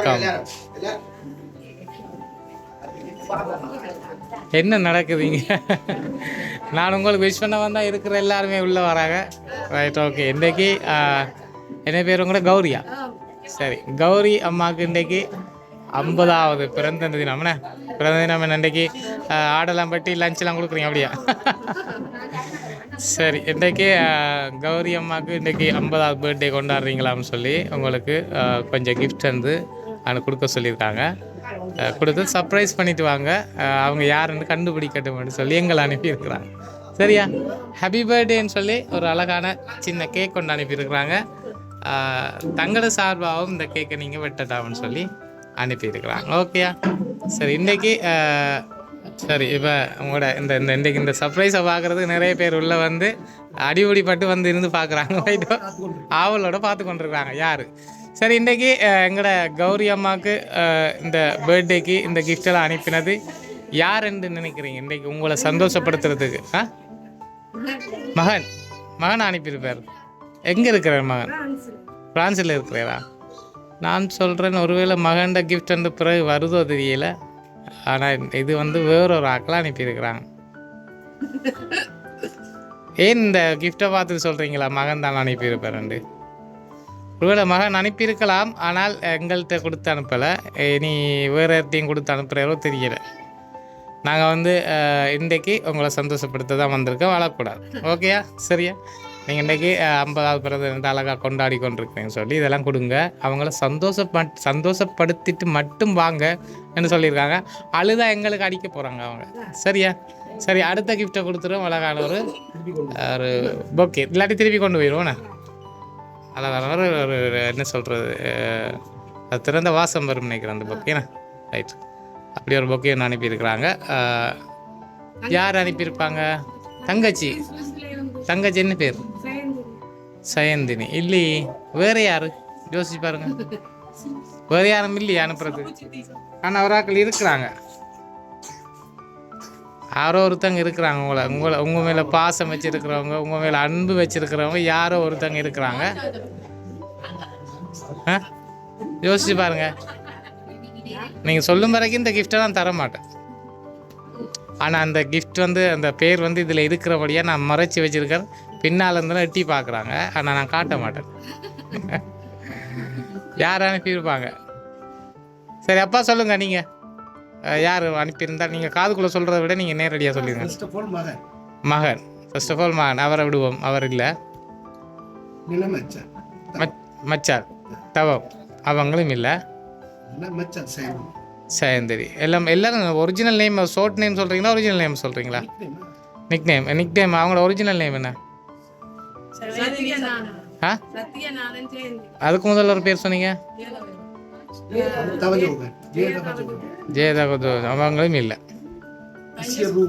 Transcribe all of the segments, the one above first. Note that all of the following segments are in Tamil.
வணக்கம். என்ன நடக்குதுங்க? நான் உங்களுக்கு விஷ் பண்ண வந்தால் இருக்கிற எல்லாருமே உள்ளே வராங்க. Right, okay. இன்றைக்கி என்ன பேர் கூட கௌரியா? சரி, கௌரி அம்மாவுக்கு இன்றைக்கி 50வது பிறந்த தினம்ண்ணே. பிறந்த தினம் இன்றைக்கி ஆடெல்லாம் பட்டி லஞ்செலாம் கொடுக்குறீங்க அப்படியா? சரி, இன்றைக்கி கௌரி அம்மாவுக்கு இன்றைக்கி 50வது பர்த்டே கொண்டாடுறீங்களான்னு சொல்லி உங்களுக்கு கொஞ்சம் கிஃப்ட் வந்து கொடுக்க சொல்லியிருக்காங்க. கொடுத்து சர்ப்ரைஸ் பண்ணிவிட்டு வாங்க. அவங்க யாருன்னு கண்டுபிடிக்கட்டும்னு சொல்லி எங்களை அனுப்பியிருக்கிறாங்க. சரியா? ஹாப்பி பர்த்டேன்னு சொல்லி ஒரு அழகான சின்ன கேக் கொண்டு அனுப்பியிருக்கிறாங்க. தங்களோட சார்பாகவும் இந்த கேக்கை நீங்கள் வெட்டட்டாம்னு சொல்லி அனுப்பியிருக்கிறாங்க. ஓகேயா? சரி, இன்றைக்கி சரி, இப்போ உங்களோட இன்றைக்கி இந்த சர்ப்ரைஸை பார்க்குறதுக்கு நிறைய பேர் உள்ளே வந்து அடிபடி பட்டு வந்து இருந்து பார்க்குறாங்க. ரைட்டோ, ஆவலோட பார்த்து கொண்டிருக்கிறாங்க. யார்? சரி, இன்றைக்கி எங்களோட கௌரி அம்மாவுக்கு இந்த பர்த்டேக்கு இந்த கிஃப்டெல்லாம் அனுப்பினது யாருன்னு நினைக்கிறீங்க? இன்றைக்கி உங்களை சந்தோஷப்படுத்துறதுக்கு மகன் அனுப்பியிருப்பார். எங்கே இருக்கிறார் மகன்? ஃப்ரான்ஸில் இருக்கிறாரா? நான் சொல்கிறேன், ஒருவேளை மகன்ட கிஃப்ட் வந்து பிறகு வருதோ தெரியல. ஆனால் இது வந்து வேறொரு ஆக்கெலாம் அனுப்பியிருக்கிறாங்க. ஏன் இந்த கிஃப்டை பார்த்துட்டு சொல்கிறீங்களா மகன் தான் அனுப்பியிருப்பாருண்டு? ஒருவேளை மகன் அனுப்பியிருக்கலாம், ஆனால் எங்கள்கிட்ட கொடுத்து அனுப்பலை. இனி வேறு இடத்தையும் கொடுத்து அனுப்புகிறாரோ தெரியலை. நாங்கள் வந்து இன்றைக்கி உங்களை சந்தோஷப்படுத்த தான் வந்திருக்கோம், வளரக்கூடாது. ஓகேயா? சரியா? நீங்கள் இன்றைக்கி 50வது பிறந்த அழகாக கொண்டாடி கொண்டிருக்கீங்கன்னு சொல்லி இதெல்லாம் கொடுங்க. அவங்கள சந்தோஷப்படுத்திட்டு மட்டும் வாங்க என்று சொல்லியிருக்காங்க. அழுதா எங்களுக்கு அடிக்க போகிறாங்க அவங்க. சரியா? சரி, அடுத்த கிஃப்ட்டை கொடுத்துருவோம். அழகான ஒரு பொக்கே, இல்லாட்டி திருப்பி கொண்டு போயிடுவோண்ணே. அழகான ஒரு என்ன சொல்கிறது, அது திறந்த வாசம் வரும் நினைக்கிறேன் அந்த பொக்கேண்ணே. ரைட், அப்படி ஒரு பொக்கே ஒன்று அனுப்பியிருக்கிறாங்க. யார் அனுப்பியிருப்பாங்க? தங்கச்சி என்ன பேர்? சயந்தினி. இல்லையே, வேறு யார்? யோசிச்சு பாருங்க. வேறு யாரும் இல்லையா அனுப்புறது? ஆனால் அவராக்கள் இருக்கிறாங்க, யாரோ ஒருத்தங்க இருக்கிறாங்க. உங்கள் மேலே பாசம் வச்சுருக்கிறவங்க, உங்கள் மேலே அன்பு வச்சுருக்கிறவங்க யாரோ ஒருத்தங்க இருக்கிறாங்க. யோசிச்சு பாருங்க. நீங்கள் சொல்லும் வரைக்கும் இந்த கிஃப்டை நான் தர மாட்டேன். ஆனால் அந்த கிஃப்ட் வந்து அந்த பேர் வந்து இதில் இருக்கிறபடியாக நான் மறைச்சி வச்சுருக்கேன். பின்னால் இருந்தாலும் எட்டி பார்க்குறாங்க, ஆனால் நான் காட்ட மாட்டேன். யார் அனுப்பியிருப்பாங்க? சரி, அப்பா சொல்லுங்கள். நீங்கள் யார் அனுப்பியிருந்தால் நீங்கள் காதுக்குள்ளே சொல்கிறத விட நீங்கள் நேரடியாக சொல்லுங்கள். மகன். ஃபர்ஸ்ட் ஆஃப் ஆல் மகன். அவரை விடுவோம், அவர் இல்லை. மச்சார் தவம், அவங்களும் இல்லை. சயந்தரி. எல்லாரும் ஒரிஜினல் நேம், ஷார்ட் நேம் சொல்கிறீங்களா, ஒரிஜினல் நேம் சொல்கிறீங்களா? Nick name. அவங்களோட ஒரிஜினல் நேம் என்ன? அதுக்கு முதல்ல ஒரு பேர் சொன்னீங்க. ஜெயதகதோ, அவங்களும் இல்லை.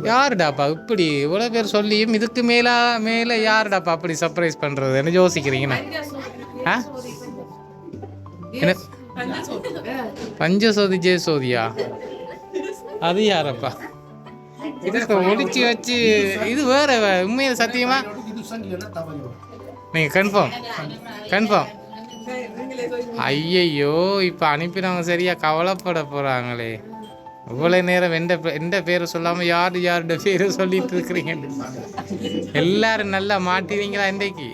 யாருடாப்பா இப்படி இவ்வளோ பேர் சொல்லியும் இதுக்கு மேலே யாருடாப்பா அப்படி சர்ப்ரைஸ் பண்ணுறதுன்னு யோசிக்கிறீங்கண்ணா? என்ன பஞ்சசோதி ஜெயசோதியா? அது யாரப்பா? இதுக்கு ஒழிச்சு வச்சு இது வேற உண்மையை சத்தியமா நீங்கள் கன்ஃபார்ம்? ஐயையோ, இப்போ அனுப்பினவங்க சரியா கவலைப்பட போகிறாங்களே. இவ்வளோ நேரம் எந்த பேரை சொல்லாமல் யாரோட பேரை சொல்லிட்டு இருக்கிறீங்க. எல்லாரும் நல்லா மாட்டினீங்களா? இன்றைக்கு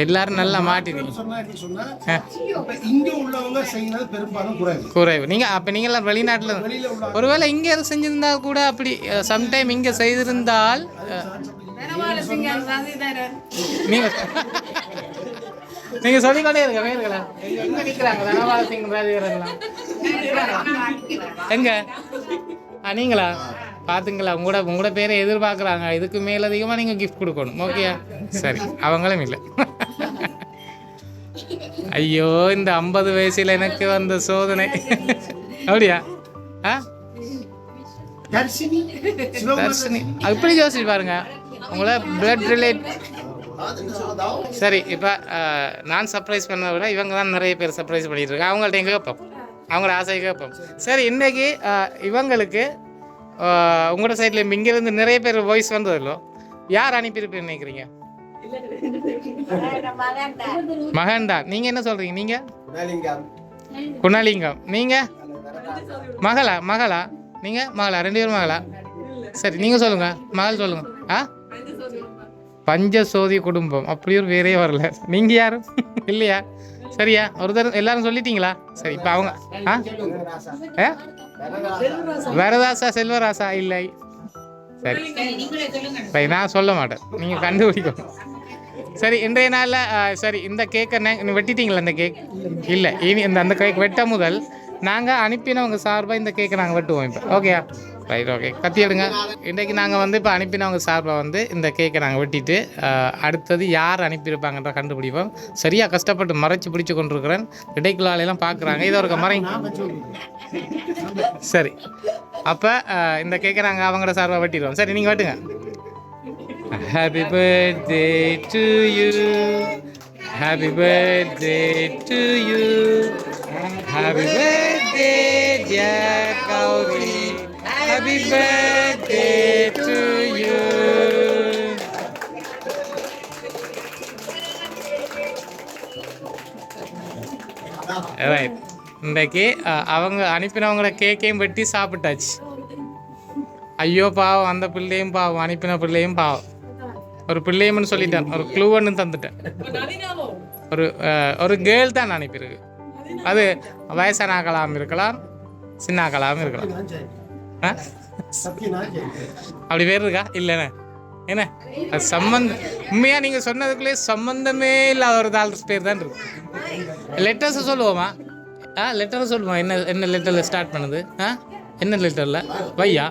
எல்லாரும் நல்லா மாட்டினீங்க. குறைவு. நீங்கள் அப்போ நீங்களாம் வெளிநாட்டில், ஒருவேளை இங்கே செஞ்சிருந்தால் கூட அப்படி சம்டைம் இங்கே செய்திருந்தால் நீங்கள் சொல்லிக்கொண்டே இருக்க பேர்களா எங்கே நிற்கிறாங்க? தனபால சிங் ராஜகரெல்லாம் எங்கே? நீங்களா? பார்த்துங்களா? உங்களோட பேரை எதிர்பார்க்குறாங்க. இதுக்கு மேலதிகமாக நீங்கள் கிஃப்ட் கொடுக்கணும். ஓகேயா? சரி, அவங்களும் இல்லை. ஐயோ, இந்த 50 வயசில் எனக்கு வந்த சோதனை. அப்படியா? தர்ஷினி அப்படி யோசிச்சு பாருங்க. உங்களை பிளட் ரிலேட். சரி, இப்போ நான் சர்ப்ரைஸ் பண்ணதை விட இவங்க தான் நிறைய பேர் சர்ப்ரைஸ் பண்ணிட்டு இருக்காங்க. அவங்கள்ட்ட எங்கே கேட்போம், அவங்களோட ஆசையை கேட்போம். சரி, இன்றைக்கி இவங்களுக்கு உங்களோட சைடில் இங்கேருந்து நிறைய பேர் வாய்ஸ் வந்ததில்லோ, யார் அனுப்பியிருப்பேன்னு நினைக்கிறீங்க? மகன் தான். நீங்கள் என்ன சொல்கிறீங்க? நீங்கள் குணலிங்கம். நீங்கள் மகளா நீங்கள் மகளா? 2 பேரும் மகளா? சரி, நீங்கள் சொல்லுங்கள். மகள் சொல்லுங்கள். ஆ, பஞ்சசோதி குடும்பம். அப்படி ஒரு வேறே வரல. நீங்கள் யாரும் இல்லையா? சரியா? ஒரு தரம் எல்லாரும் சொல்லிட்டீங்களா? சரி, இப்போ அவங்க வரதாசா செல்வராசா? இல்லை. சரி, நான் சொல்ல மாட்டேன், நீங்கள் கண்டுபிடிக்கணும். சரி, இன்றைய நாளில் சரி, இந்த கேக்கை வெட்டிட்டீங்களா? இந்த கேக் இல்லை, இனி அந்த கேக் வெட்ட முதல் நாங்கள் அனுப்பினவங்க சார்பாக இந்த கேக்கை நாங்கள் வெட்டுவோம் இப்போ. ஓகேயா? Right, okay. கத்தி எடுங்க. இன்றைக்கு நாங்கள் இப்போ அனுப்பினவங்க சார்பாக இந்த கேக்கை நாங்கள் வெட்டிட்டு அடுத்தது யார் அனுப்பியிருப்பாங்கன்ற கண்டுபிடிப்போம். சரியாக கஷ்டப்பட்டு மறைச்சி பிடிச்சி கொண்டிருக்கிறேன். இடைக்குள்ளாலையெல்லாம் பார்க்குறாங்க. இதை ஒரு மறை. சரி, அப்போ இந்த கேக்கை நாங்கள் அவங்களோட சார்பாக வெட்டிடுவோம். சரி, நீங்கள் வெட்டுங்க. Happy birthday to you. Happy birthday to you. Happy birthday dear Gauri. Happy birthday to you. Right. இன்றைக்கு அவங்க அனுப்பினவங்களோட கேக்கையும் வெட்டி சாப்பிட்டாச்சு. ஐயோ பாவம், அந்த பிள்ளையும் பாவம், அனுப்பின பிள்ளையும் பாவம். ஒரு பிள்ளையும்னு சொல்லிட்டேன், ஒரு க்ளூன்னு தந்துட்டேன். ஒரு கேர்ள் தான் அனுப்பியிருக்கு. அது வயசானாக்களாகவும் இருக்கலாம், சின்னாக்களாகவும் இருக்கலாம். அப்படி பேர் இருக்கா? இல்லைண்ணே. என்ன அது சம்மந்தம்? உண்மையாக நீங்கள் சொன்னதுக்குள்ளே சம்மந்தமே இல்லாத ஒரு பேர் தான் இருக்கு. லெட்டர்ஸை சொல்லுவோமா? லெட்டர் சொல்லுவோம். என்ன லெட்டரில் ஸ்டார்ட் பண்ணுது? என்ன லெட்டரில்? வையா?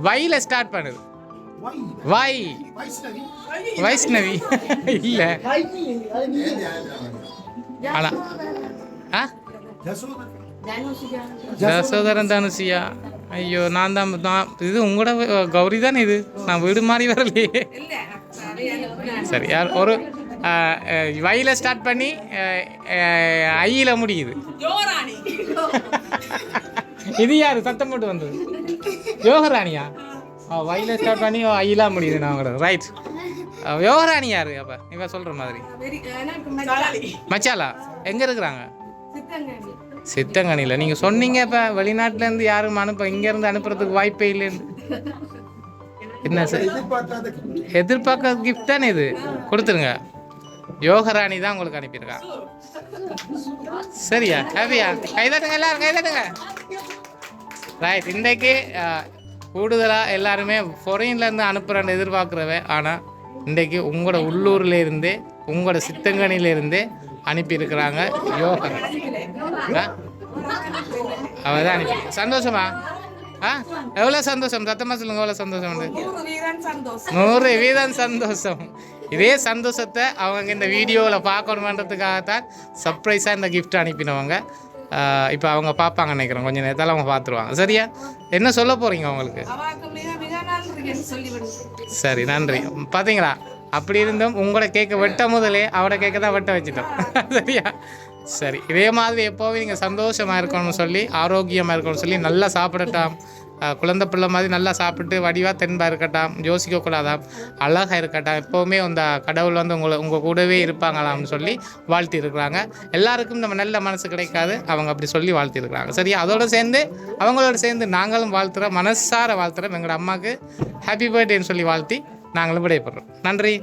வையில் ஸ்டார்ட் பண்ணுது. வை வைஷ்ணவி இல்லை. ஆனால் ஜசோதரன் தனுஷியா? ஐயோ, நான் இது உங்களோட கௌரி தானே இது. நான் வீடு மாறி வரலையே. சரி, யார் ஒரு வையில் ஸ்டார்ட் பண்ணி ஐயில் முடியுது. இது யாரு சத்தம் போட்டு வந்தது? யோகராணியா? வையில் ஸ்டார்ட் பண்ணி ஐயிலாம் முடியுது. நான் கூட ரைட். யோகராணி யாரு? அப்போ இப்போ சொல்கிற மாதிரி மச்சாலா எங்கே இருக்கிறாங்க? சித்தங்கனியில். நீங்கள் சொன்னீங்க இப்போ வெளிநாட்டிலேருந்து யாரும் இங்கேருந்து அனுப்புறதுக்கு வாய்ப்பே இல்லைன்னு. என்ன சார், எதிர்பார்க்காத கிஃப்ட் தானே இது. கொடுத்துருங்க. யோகராணி தான் உங்களுக்கு அனுப்பியிருக்கா. சரியா? ஹாப்பியா? கைதட்டுங்க எல்லாரும், கைதட்டுங்க. ரைட். இன்றைக்கு கூடுதலாக எல்லாருமே ஃபாரின்லேருந்து அனுப்புகிறேன்னு எதிர்பார்க்குறவ. ஆனால் இன்றைக்கு உங்களோட உள்ளூர்லேருந்தே, உங்களோட சித்தங்கனிலேருந்தே அனுப்பியிருக்கிறாங்க யோகராணி. அவள் தான் அனுப்பி. சந்தோஷமா? எவ்வளோ சந்தோஷம்? சத்தமாக சொல்லுங்கள். எவ்வளோ சந்தோஷம் உண்டு? 100% சந்தோஷம். இதே சந்தோஷத்தை அவங்க இந்த வீடியோவில் பார்க்கணுமன்றதுக்காகத்தான் சர்ப்ரைஸாக இந்த கிஃப்ட் அனுப்பினவங்க. இப்போ அவங்க பார்ப்பாங்க நினைக்கிறேன். கொஞ்சம் நேரத்தால் அவங்க பார்த்துருவாங்க. சரியா? என்ன சொல்ல போகிறீங்க அவங்களுக்கு? சரி, நன்றி. பார்த்தீங்களா, அப்படி இருந்தும் உங்களோட கேட்க வெட்ட முதலே அவட கேட்க தான் வெட்ட வச்சுட்டோம். சரியா? சரி, இதே மாதிரி எப்போவும் நீங்கள் சந்தோஷமாக இருக்கணும்னு சொல்லி, ஆரோக்கியமாக இருக்கணும்னு சொல்லி, நல்லா சாப்பிடட்டாம், குழந்தை பிள்ளை மாதிரி நல்லா சாப்பிட்டு வடிவாக தென்பாக இருக்கட்டாம், யோசிக்கக்கூடாதாம், அழகாக இருக்கட்டாம், எப்போவுமே அந்த கடவுள் உங்கள் கூடவே இருப்பாங்களாம்னு சொல்லி வாழ்த்தி இருக்கிறாங்க. எல்லாருக்கும் நம்ம நல்ல மனசு கிடைக்காது, அவங்க அப்படி சொல்லி வாழ்த்தி இருக்கிறாங்க. சரியா? அதோடு சேர்ந்து அவங்களோட சேர்ந்து நாங்களும் வாழ்த்துறோம், மனசார வாழ்த்துறோம். எங்களோட அம்மாவுக்கு ஹாப்பி பர்த்டேன்னு சொல்லி வாழ்த்தி நாங்களும் விடைபெறோம். நன்றி.